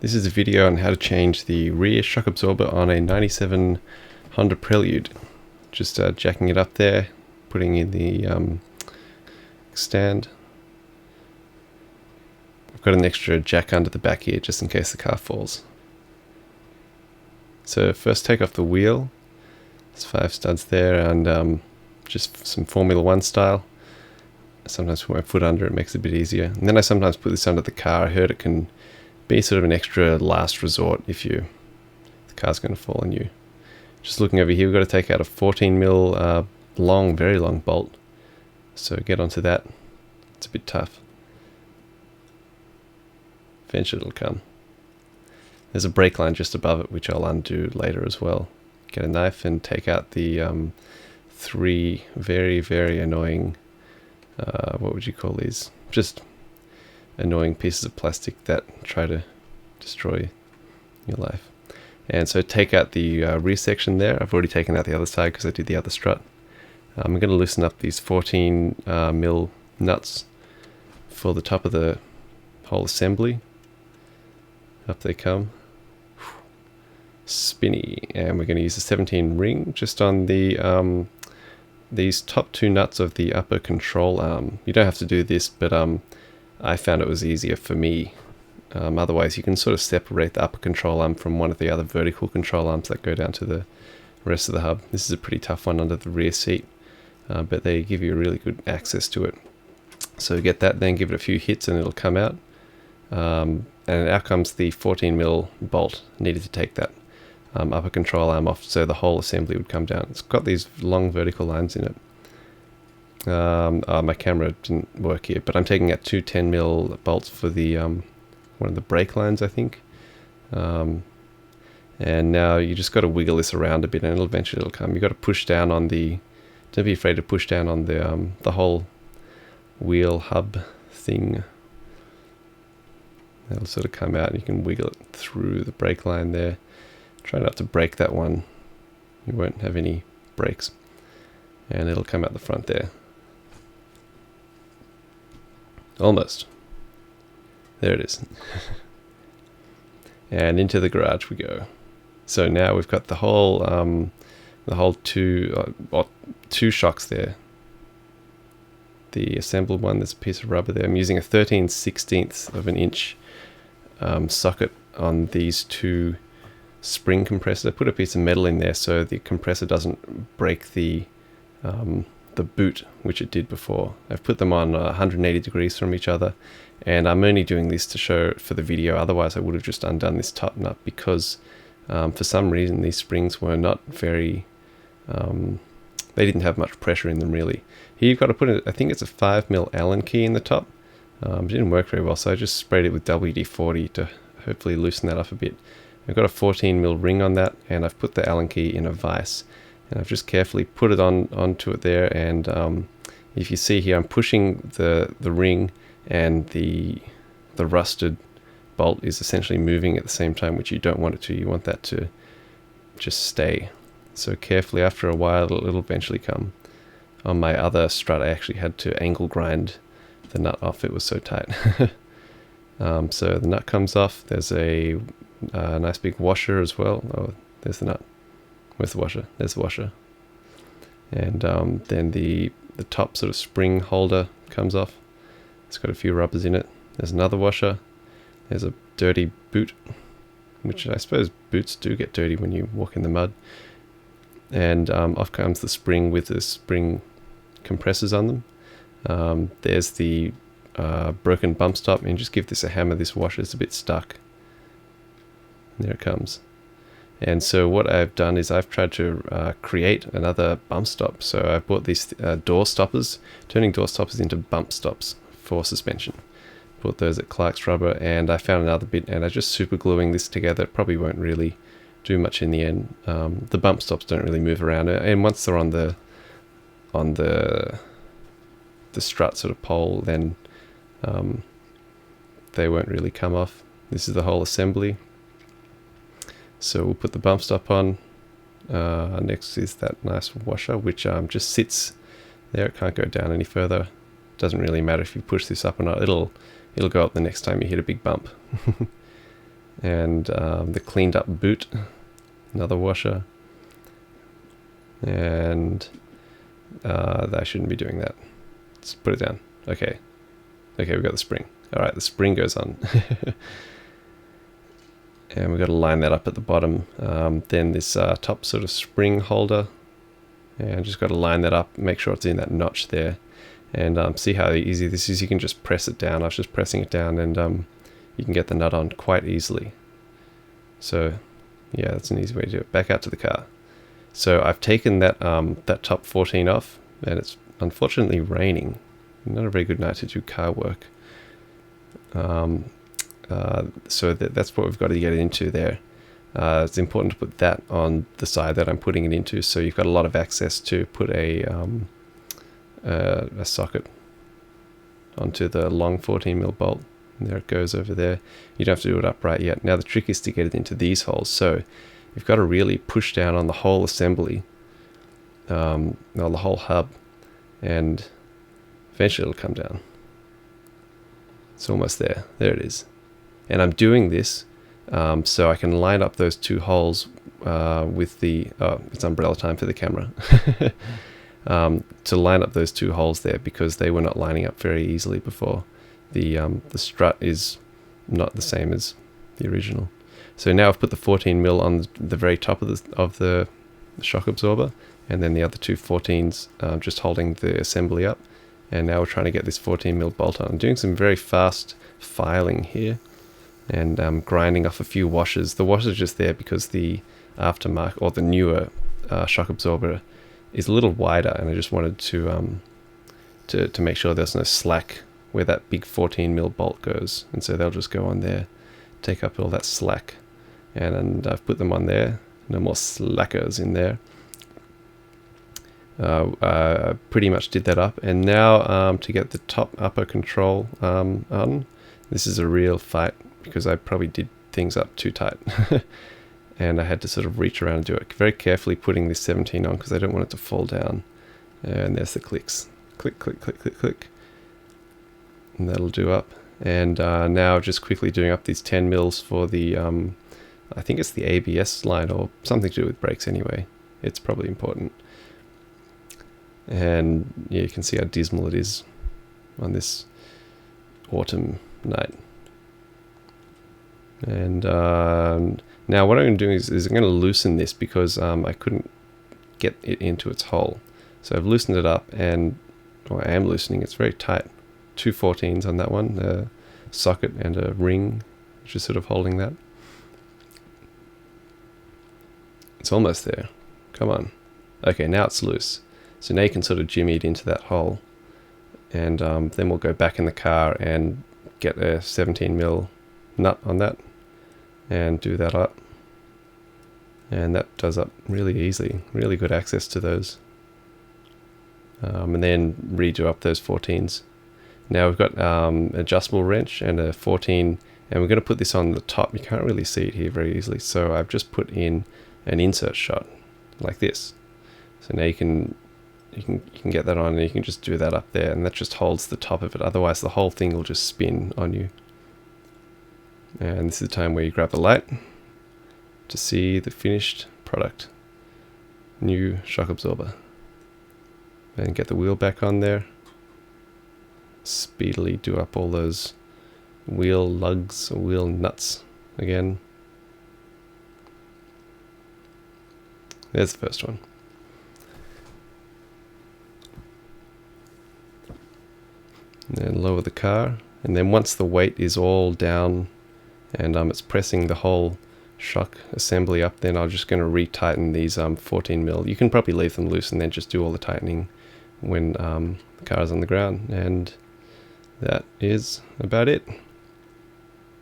This is a video on how to change the rear shock absorber on a 97 Honda Prelude. Just jacking it up there, putting in the stand. I've got an extra jack under the back here just in case the car falls. So first take off the wheel. There's 5 studs there and just some Formula 1 style. I sometimes put my foot under it, makes it a bit easier. And then I sometimes put this under the car. I heard it can be sort of an extra last resort if the car's going to fall on you. Just looking over here, we've got to take out a 14mm long, very long bolt. So get onto that. It's a bit tough. Eventually it'll come. There's a brake line just above it, which I'll undo later as well. Get a knife and take out the 3 very, very annoying, what would you call these? Just annoying pieces of plastic that try to destroy your life. And so take out the rear section there. I've already taken out the other side because I did the other strut. I'm going to loosen up these 14mm nuts for the top of the whole assembly. Up they come. Spinny. And we're going to use a 17 ring just on the these top 2 nuts of the upper control arm. You don't have to do this, but I found it was easier for me. Otherwise you can sort of separate the upper control arm from one of the other vertical control arms that go down to the rest of the hub. This is a pretty tough one under the rear seat, but they give you really good access to it. So get that, then give it a few hits and it'll come out. And out comes the 14mm bolt. Needed to take that upper control arm off so the whole assembly would come down. It's got these long vertical lines in it. My camera didn't work here, but I'm taking out 2 10mm bolts for the one of the brake lines, I think. And now you just got to wiggle this around a bit, and eventually it'll come. You got to push down on the. Don't be afraid to push down on the whole wheel hub thing. That'll sort of come out, and you can wiggle it through the brake line there. Try not to break that one. You won't have any brakes, and it'll come out the front there. Almost. There it is. And into the garage we go. So now we've got the whole 2 shocks there. The assembled one, there's a piece of rubber there. I'm using a 13/16 of an inch socket on these 2 spring compressors. I put a piece of metal in there so the compressor doesn't break the boot, which it did before. I've put them on 180 degrees from each other, and I'm only doing this to show for the video. Otherwise I would have just undone this top nut because for some reason these springs were not very they didn't have much pressure in them really. Here you've got to put I think it's a 5mm Allen key in the top. It didn't work very well, so I just sprayed it with WD-40 to hopefully loosen that up a bit. I've got a 14mm ring on that, and I've put the Allen key in a vise. And I've just carefully put it onto it there, and if you see here, I'm pushing the ring, and the rusted bolt is essentially moving at the same time, which you don't want it to. You want that to just stay. So carefully, after a while, it'll eventually come. On my other strut, I actually had to angle grind the nut off. It was so tight. So the nut comes off. There's a nice big washer as well. Oh, there's the nut. Where's the washer? There's the washer. And then the top sort of spring holder comes off. It's got a few rubbers in it. There's another washer. There's a dirty boot, which I suppose boots do get dirty when you walk in the mud. And off comes the spring with the spring compressors on them. There's the broken bump stop, and just give this a hammer. This washer is a bit stuck. There it comes. And so what I've done is I've tried to create another bump stop. So I bought these door stoppers, turning door stoppers into bump stops for suspension. Bought those at Clark's Rubber, and I found another bit, and I just super gluing this together. It probably won't really do much in the end. The bump stops don't really move around, and once they're on the strut sort of pole, then they won't really come off. This is the whole assembly. So we'll put the bump stop on. Next is that nice washer, which just sits there. It can't go down any further. Doesn't really matter if you push this up or not. It'll go up the next time you hit a big bump. and the cleaned up boot, another washer, and I shouldn't be doing that. Let's put it down. Okay, we've got the spring. All right, the spring goes on. And we've got to line that up at the bottom. Then this top sort of spring holder, and just got to line that up, make sure it's in that notch there, and see how easy this is. You can just press it down. I was just pressing it down, and you can get the nut on quite easily. So yeah, that's an easy way to do it. Back out to the car. So I've taken that that top 14 off, and it's unfortunately raining. Not a very good night to do car work. So that's what we've got to get it into there. It's important to put that on the side that I'm putting it into, so you've got a lot of access to put a socket onto the long 14mm bolt. And there it goes over there. You don't have to do it upright yet. Now the trick is to get it into these holes. So you've got to really push down on the whole assembly, on the whole hub, and eventually it'll come down. It's almost there. There it is. And I'm doing this so I can line up those two holes with the... it's umbrella time for the camera. To line up those two holes there, because they were not lining up very easily before. The strut is not the same as the original. So now I've put the 14mm on the very top of the shock absorber, and then the other two 14s just holding the assembly up. And now we're trying to get this 14mm bolt on. I'm doing some very fast filing here, and grinding off a few washers. The washer's just there because the aftermarket, or the newer shock absorber, is a little wider, and I just wanted to make sure there's no slack where that big 14mm bolt goes, and so they'll just go on there, take up all that slack, and I've put them on there. No more slackers in there. I pretty much did that up, and now to get the top upper control on, this is a real fight, because I probably did things up too tight. And I had to sort of reach around and do it very carefully, putting this 17 on because I don't want it to fall down. And there's the clicks. Click, click, click, click, click. And that'll do up. And now just quickly doing up these 10 mils for the, I think it's the ABS line, or something to do with brakes anyway. It's probably important. And yeah, you can see how dismal it is on this autumn night. And now what I'm going to do is I'm going to loosen this, because I couldn't get it into its hole. So I've loosened it up, and I am loosening. It's very tight. 2 14s on that one, a socket and a ring, which is sort of holding that. It's almost there. Come on. Okay, now it's loose. So now you can sort of jimmy it into that hole, and then we'll go back in the car and get a 17mm nut on that and do that up, and that does up really easily. Really good access to those, and then redo up those 14s. Now we've got adjustable wrench and a 14, and we're going to put this on the top. You can't really see it here very easily, so I've just put in an insert shot like this. So now you can get that on, and you can just do that up there, and that just holds the top of it. Otherwise the whole thing will just spin on you. And this is the time where you grab the light to see the finished product. New shock absorber. And get the wheel back on there. Speedily do up all those wheel lugs or wheel nuts again. There's the first one. And then lower the car, and then once the weight is all down and it's pressing the whole shock assembly up, then I'm just going to retighten these 14mm. You can probably leave them loose and then just do all the tightening when the car is on the ground, and that is about it.